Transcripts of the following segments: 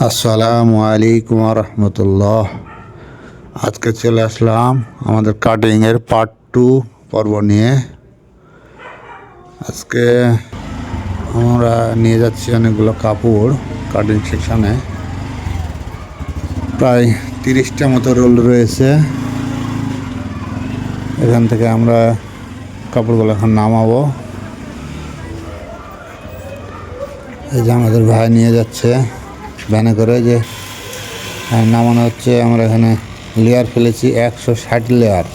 আসসালামু আলাইকুম রহমতুল্লাহ। আজকে চলে আসলাম আমাদের কাটিংয়ের পার্ট 2 পর্ব নিয়ে। আজকে আমরা নিয়ে যাচ্ছি অনেকগুলো কাপড় কাটিং সেকশনে। প্রায় 30টা মতো রোল রয়েছে। এখান থেকে আমরা কাপড়গুলো এখন নামাবো। এই যে আমাদের ভাই নিয়ে যাচ্ছে ভ্যানে করে, যে নামানো হচ্ছে। আমরা এখানে লেয়ার ফেলেছি 160 লেয়ার।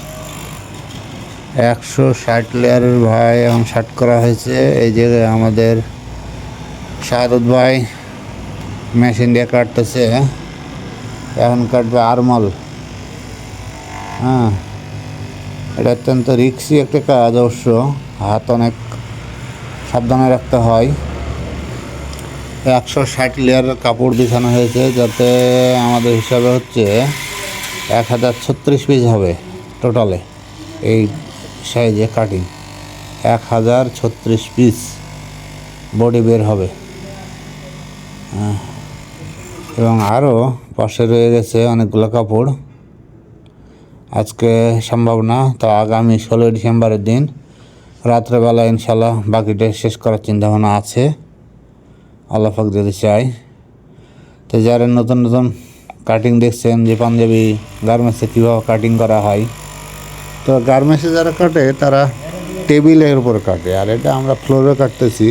160 লেয়ারের ভাই এখন শার্ট করা হয়েছে। এই যে আমাদের শাহাদত ভাই মেশিন দিয়ে কাটতেছে। এখন কাটবে আরমল। এটা অত্যন্ত রিস্কি একটা কাজ, অবশ্য হাত অনেক সাবধানে রাখতে হয়। 160 লেয়ারের কাপড় বিছানো হয়েছে, যাতে আমাদের হিসাবে হচ্ছে 1036 পিস হবে টোটালে। এই সাইজে কাটিং 1036 পিস বডি বের হবে। এবং আরও পাশে রয়ে গেছে অনেকগুলো কাপড়। আজকে সম্ভব না, তো আগামী 16 ডিসেম্বরের দিন রাত্রেবেলা ইনশাল্লাহ বাকিটা শেষ করার চিন্তাভাবনা আছে, আল্লাহ পাক যদি চাই। তো যারা নতুন নতুন কাটিং দেখছেন যে পাঞ্জাবি গার্মেন্টসে কীভাবে কাটিং করা হয়, তো গার্মেন্টসে যারা কাটে তারা টেবিলের উপর কাটে, আর এটা আমরা ফ্লোরে কাটতেছি।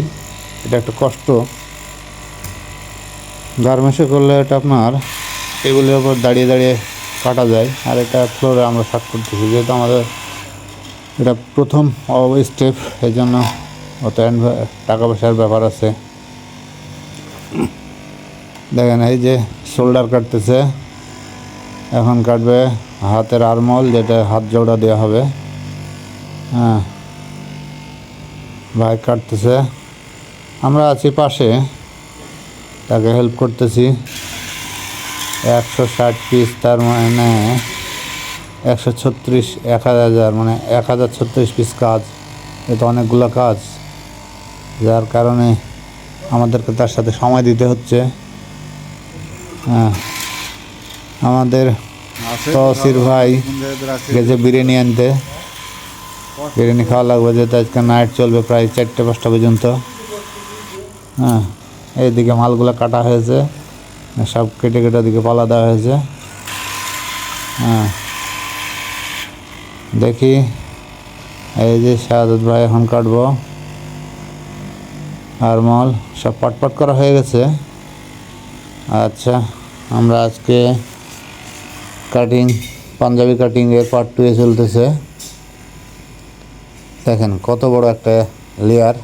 এটা একটা কষ্ট। গার্মেন্টসে করলে এটা আপনার টেবিলের উপর দাঁড়িয়ে দাঁড়িয়ে কাটা যায়, আর এটা ফ্লোরে আমরা শার্ট করতেছি। যেহেতু আমাদের এটা প্রথম স্টেপ, এই জন্য অত টাকা পয়সার ব্যাপার আছে। দেখেন এই যে শোল্ডার কাটতেছে, এখন কাটবে হাতের আরমল, যেটা হাত জোড়া দেওয়া হবে। ভাই কাটতেছে, আমরা আছি পাশে, তাকে হেল্প করতেছি। 160 পিস, তার মানে 136 1000, মানে 1036 পিস কাজ। এটা অনেকগুলো কাজ, যার কারণে আমাদেরকে তার সাথে সময় দিতে হচ্ছে। আমাদের তহসির ভাই গেছে বিরিয়ানি আনতে। বিরিয়ানি খাওয়া লাগবে, যেহেতু আজকে নাইট চলবে প্রায় 4-5টা পর্যন্ত। এইদিকে মালগুলো কাটা হয়েছে, সব কেটে কেটে দিকে পালা দেওয়া হয়েছে। দেখি এই যে শাহাদত ভাই এখন কাটবো আরমল, সব পাট করা হয়ে গেছে। আচ্ছা, আমরা আজকে কাটিং পাঞ্জাবি কাটিংয়ের পার্ট 2 চলতেছে। দেখেন কত বড় একটা লেয়ার।